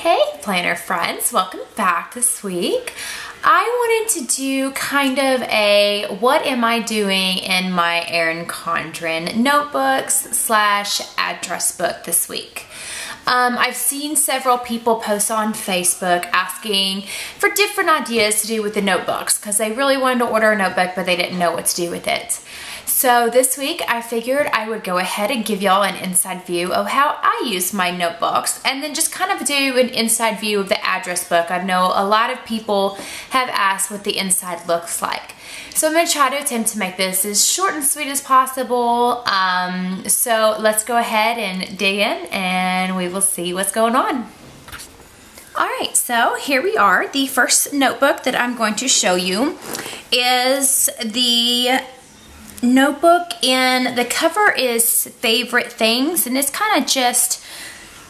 Hey planner friends, welcome back this week. I wanted to do kind of a what am I doing in my Erin Condren notebooks slash address book this week. I've seen several people post on Facebook asking for different ideas to do with the notebooks because they really wanted to order a notebook but they didn't know what to do with it. So this week I figured I would go ahead and give y'all an inside view of how I use my notebooks and then just kind of do an inside view of the address book. I know a lot of people have asked what the inside looks like. So I'm going to try to attempt to make this as short and sweet as possible. So let's go ahead and dig in and we will see what's going on. Alright, so here we are. The first notebook that I'm going to show you is the notebook, and the cover is favorite things, and it's kind of just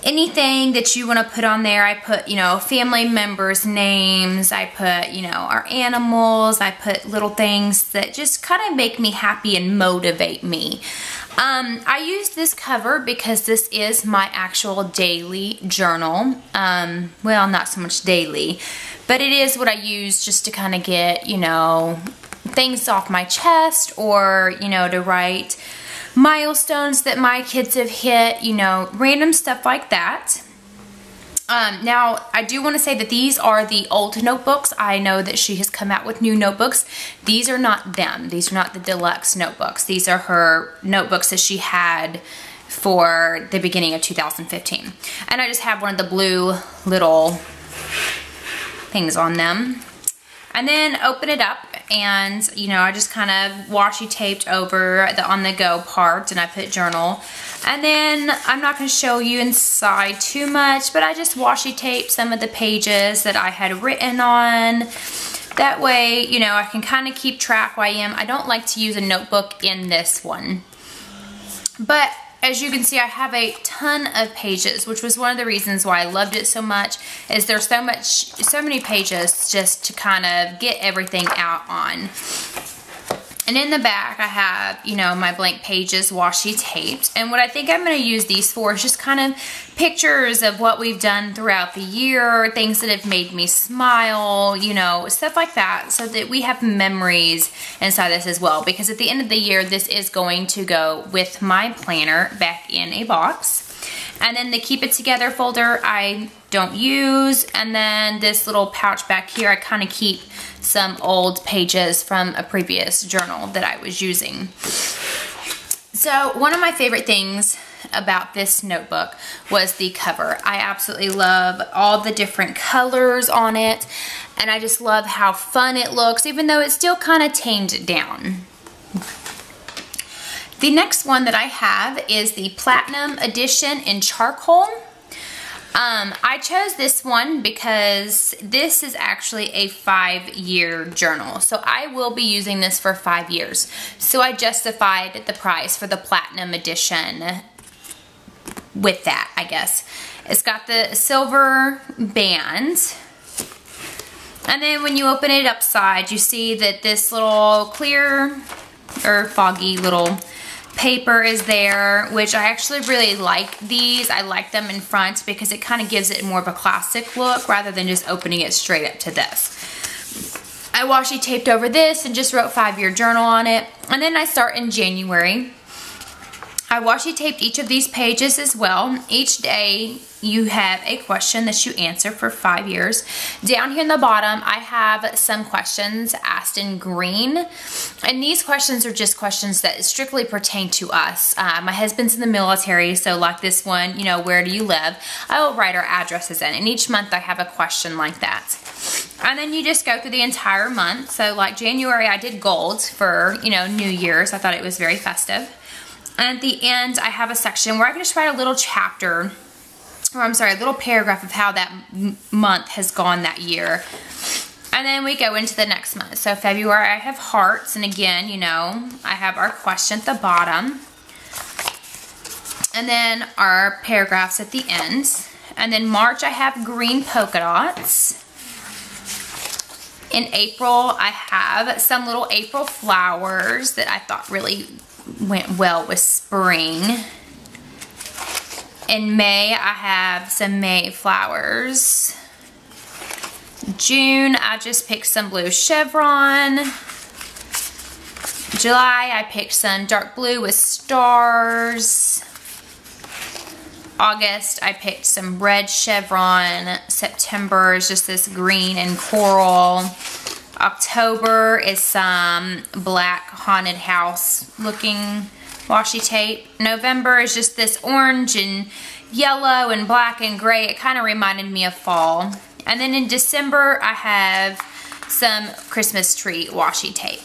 anything that you want to put on there. I put, you know, family members' names, I put, you know, our animals, I put little things that just kind of make me happy and motivate me. I use this cover because this is my actual daily journal. Well, not so much daily, but it is what I use just to kind of get, you know, things off my chest, or, you know, to write milestones that my kids have hit, you know, random stuff like that. Now, I do want to say that these are the old notebooks. I know that she has come out with new notebooks. These are not them. These are not the deluxe notebooks. These are her notebooks that she had for the beginning of 2015. And I just have one of the blue little things on them. And then open it up, and you know, I just kind of washi taped over the on the go part, and I put journal. And then I'm not going to show you inside too much, but I just washi taped some of the pages that I had written on. That way, you know, I can kind of keep track where I am. I don't like to use a notebook in this one, but as you can see, I have a ton of pages, which was one of the reasons why I loved it so much, is there's so many pages just to kind of get everything out on. And in the back, I have, you know, my blank pages washi taped. And what I think I'm going to use these for is just kind of pictures of what we've done throughout the year, things that have made me smile, you know, stuff like that, so that we have memories inside this as well. Because at the end of the year, this is going to go with my planner back in a box. And then the keep it together folder I don't use. And then this little pouch back here, I kind of keep some old pages from a previous journal that I was using. So one of my favorite things about this notebook was the cover. I absolutely love all the different colors on it, and I just love how fun it looks, even though it's still kind of tamed down. The next one that I have is the Platinum Edition in charcoal. I chose this one because this is actually a 5-year journal. So I will be using this for 5 years. So I justified the price for the Platinum Edition with that, I guess. It's got the silver band. And then when you open it upside, you see that this little clear or foggy little paper is there, which I actually really like these. I like them in front because it kind of gives it more of a classic look rather than just opening it straight up to this. I washi taped over this and just wrote 5-year journal on it. And then I start in January. I washi taped each of these pages as well. Each day you have a question that you answer for 5 years. Down here in the bottom, I have some questions asked in green. And these questions are just questions that strictly pertain to us. My husband's in the military, so like this one, you know, where do you live? I will write our addresses in, and each month I have a question like that. And then you just go through the entire month. So like January, I did gold for, you know, New Year's. I thought it was very festive. And at the end, I have a section where I can just write a little chapter, or I'm sorry, a little paragraph of how that month has gone that year. And then we go into the next month. So February, I have hearts, and again, you know, I have our question at the bottom. And then our paragraphs at the end. And then March, I have green polka dots. In April, I have some little April flowers that I thought really went well with spring. In May, I have some May flowers. June, I just picked some blue chevron. July, I picked some dark blue with stars. August, I picked some red chevron. September is just this green and coral. October is some black haunted house looking washi tape. November is just this orange and yellow and black and gray. It kind of reminded me of fall. And then in December, I have some Christmas tree washi tape.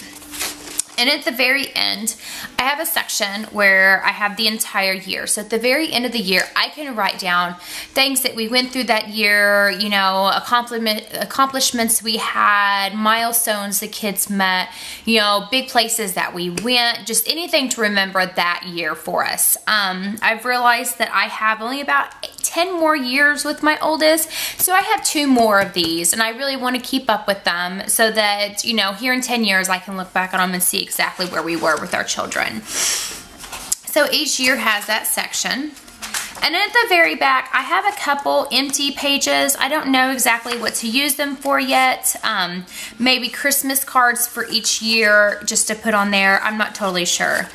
And at the very end, I have a section where I have the entire year. So at the very end of the year, I can write down things that we went through that year, you know, accomplishments we had, milestones the kids met, you know, big places that we went, just anything to remember that year for us. I've realized that I have only about 10 more years with my oldest, so I have 2 more of these, and I really want to keep up with them so that, you know, here in 10 years I can look back on them and see exactly where we were with our children. So each year has that section. And then at the very back, I have a couple empty pages. I don't know exactly what to use them for yet. Maybe Christmas cards for each year just to put on there. I'm not totally sure.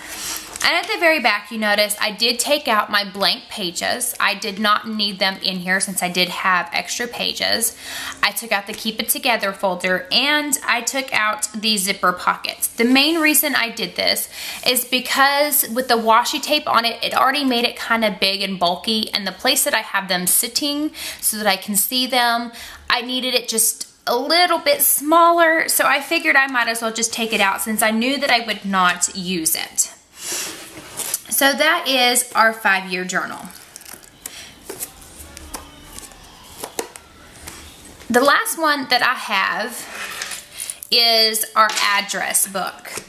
And at the very back, you notice I did take out my blank pages. I did not need them in here since I did have extra pages. I took out the Keep It Together folder, and I took out the zipper pockets. The main reason I did this is because with the washi tape on it, it already made it kind of big and bulky, and the place that I have them sitting so that I can see them, I needed it just a little bit smaller, so I figured I might as well just take it out since I knew that I would not use it. So that is our 5-year journal. The last one that I have is our address book.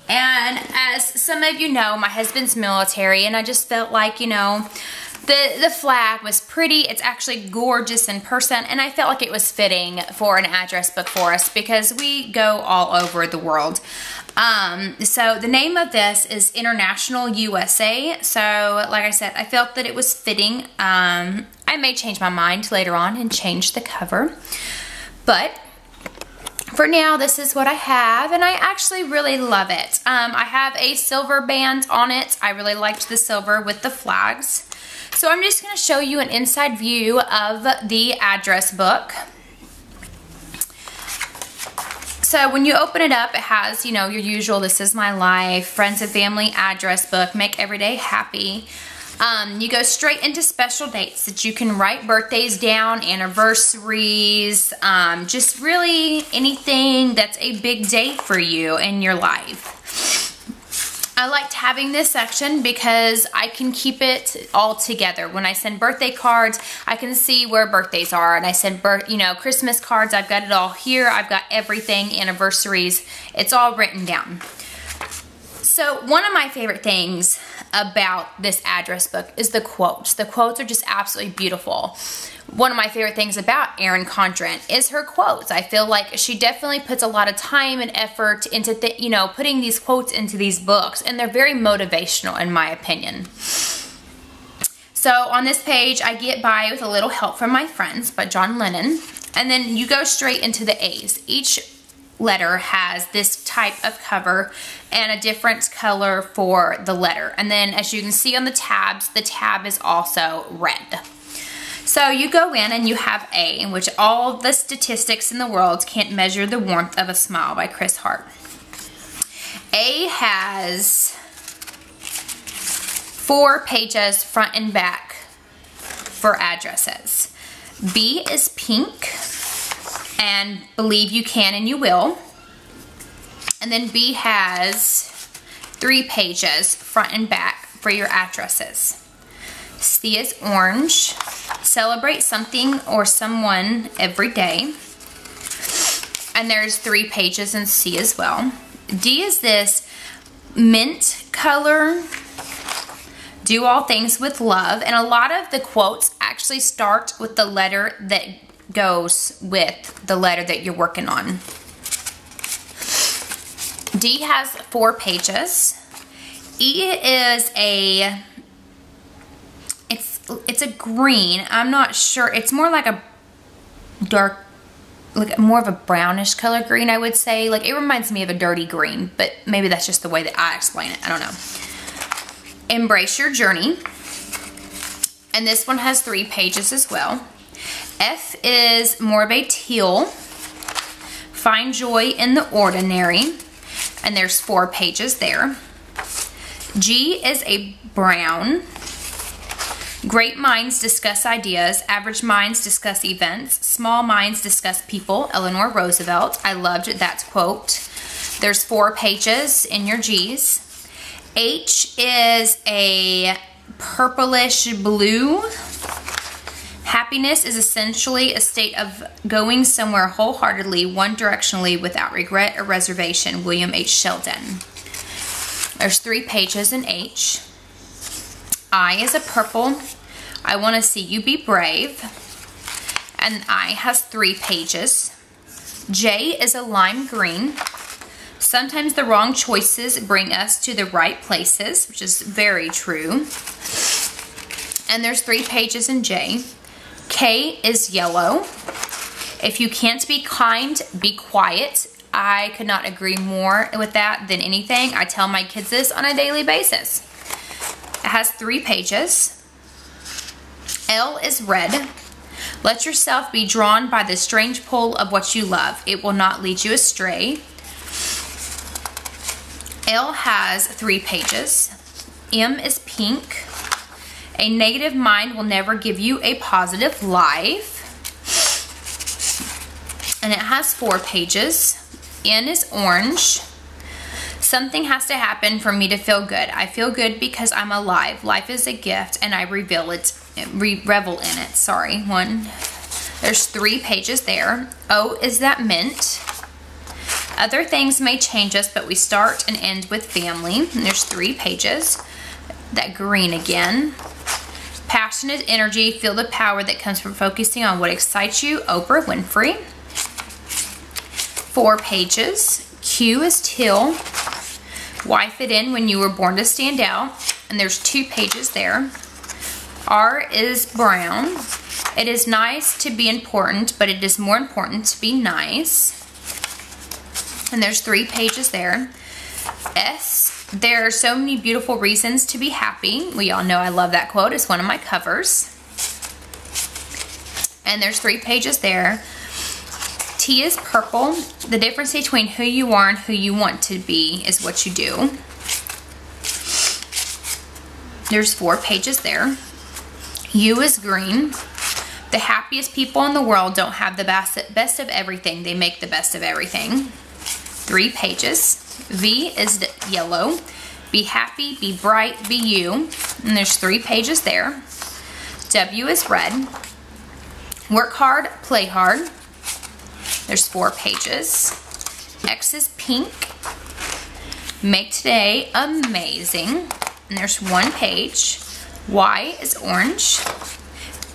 And as some of you know, my husband's military, and I just felt like, you know, the flag was pretty. It's actually gorgeous in person, and I felt like it was fitting for an address book for us because we go all over the world. So the name of this is International USA. So like I said, I felt that it was fitting. I may change my mind later on and change the cover, but for now, this is what I have, and I actually really love it. I have a silver band on it. I really liked the silver with the flags. So I'm just going to show you an inside view of the address book. So when you open it up, it has, you know, your usual This Is My Life, Friends and Family address book, Make Every Day Happy. You go straight into special dates that you can write birthdays down, anniversaries, just really anything that's a big day for you in your life. I liked having this section because I can keep it all together. When I send birthday cards, I can see where birthdays are, and I send Christmas cards, I've got it all here. I've got everything, anniversaries, it's all written down. So one of my favorite things about this address book is the quotes. The quotes are just absolutely beautiful. One of my favorite things about Erin Condren is her quotes. I feel like she definitely puts a lot of time and effort into putting these quotes into these books, and they're very motivational in my opinion. So on this page, I Get By with a Little Help from My Friends by John Lennon, and then you go straight into the A's. Each letter has this type of cover and a different color for the letter, and then as you can see on the tabs, the tab is also red. So you go in and you have A, in which all the statistics in the world can't measure the warmth of a smile by Chris Hart. A has 4 pages front and back for addresses. B is pink, and Believe You Can and You Will. And then B has 3 pages front and back for your addresses. C is orange, Celebrate Something or Someone Every Day. And there's 3 pages in C as well. D is this mint color, Do All Things with Love. And a lot of the quotes actually start with the letter that goes with the letter that you're working on. D has 4 pages. E is it's a green. I'm not sure. It's more like a dark, like more of a brownish color green, I would say. Like, it reminds me of a dirty green, but maybe that's just the way that I explain it. I don't know. Embrace your journey. And this one has 3 pages as well. F is more of a teal. Find joy in the ordinary. And there's 4 pages there. G is a brown. Great minds discuss ideas. Average minds discuss events. Small minds discuss people. Eleanor Roosevelt. I loved that quote. There's 4 pages in your G's. H is a purplish blue. Happiness is essentially a state of going somewhere wholeheartedly, one directionally, without regret or reservation. William H. Sheldon. There's 3 pages in H. I is a purple. I want to see you be brave. And I has 3 pages. J is a lime green. Sometimes the wrong choices bring us to the right places, which is very true. And there's 3 pages in J. K is yellow. If you can't be kind, be quiet. I could not agree more with that than anything. I tell my kids this on a daily basis. It has 3 pages. L is red. Let yourself be drawn by the strange pull of what you love. It will not lead you astray. L has 3 pages. M is pink. A negative mind will never give you a positive life. And it has 4 pages. N is orange. Something has to happen for me to feel good. I feel good because I'm alive. Life is a gift and I revel in it. Sorry. There's 3 pages there. O is that mint. Other things may change us, but we start and end with family. And there's 3 pages. That green again. Passionate energy. Feel the power that comes from focusing on what excites you. Oprah Winfrey. 4 pages. Q is teal. Wife it in when you were born to stand out. And there's 2 pages there. R is brown. It is nice to be important, but it is more important to be nice. And there's 3 pages there. S, there are so many beautiful reasons to be happy. We all know I love that quote. It's one of my covers. And there's 3 pages there. T is purple. The difference between who you are and who you want to be is what you do. There's 4 pages there. U is green. The happiest people in the world don't have the best of everything. They make the best of everything. 3 pages. V is yellow. Be happy, be bright, be you. And there's 3 pages there. W is red. Work hard, play hard. There's 4 pages. X is pink. Make today amazing. And there's 1 page. Y is orange.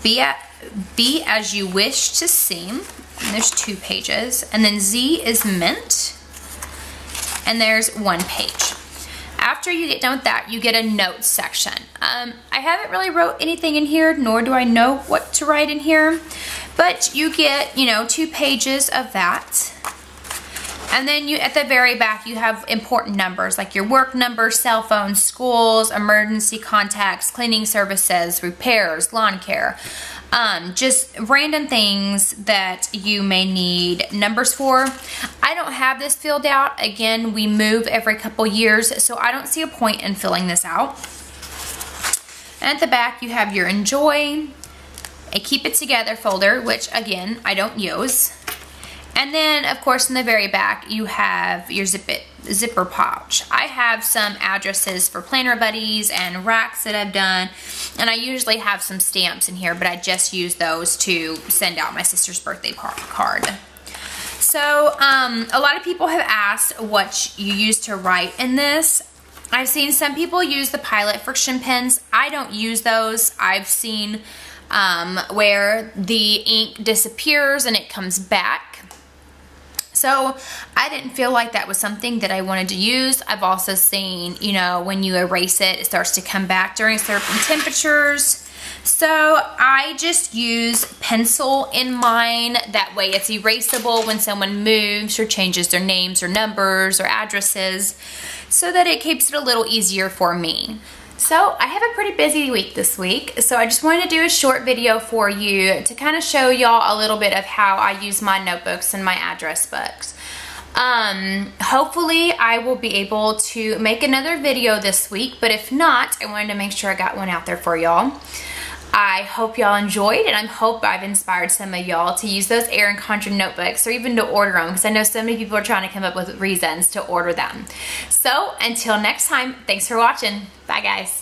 Be as you wish to seem. And there's 2 pages. And then Z is mint. And there's 1 page. After you get done with that, you get a notes section. I haven't really wrote anything in here, nor do I know what to write in here. But you get, 2 pages of that. And then at the very back, you have important numbers like your work number, cell phone, schools, emergency contacts, cleaning services, repairs, lawn care. Just random things that you may need numbers for. I don't have this filled out. Again, we move every couple years, so I don't see a point in filling this out. And at the back, you have your enjoy, a keep it together folder, which again, I don't use. And then, of course, in the very back, you have your zipper pouch. I have some addresses for planner buddies and racks that I've done, and I usually have some stamps in here, but I just use those to send out my sister's birthday card. So, a lot of people have asked what you use to write in this. I've seen some people use the Pilot friction pens. I don't use those. I've seen where the ink disappears and it comes back. So I didn't feel like that was something that I wanted to use. I've also seen, when you erase it, it starts to come back during certain temperatures. So I just use pencil in mine. That way it's erasable when someone moves or changes their names or numbers or addresses, so that it keeps it a little easier for me. So I have a pretty busy week this week, so I just wanted to do a short video for you to kind of show y'all a little bit of how I use my notebooks and my address books. Hopefully I will be able to make another video this week, but if not, I wanted to make sure I got one out there for y'all. I hope y'all enjoyed, and I hope I've inspired some of y'all to use those Erin Condren notebooks, or even to order them, because I know so many people are trying to come up with reasons to order them. So until next time, thanks for watching. Bye guys.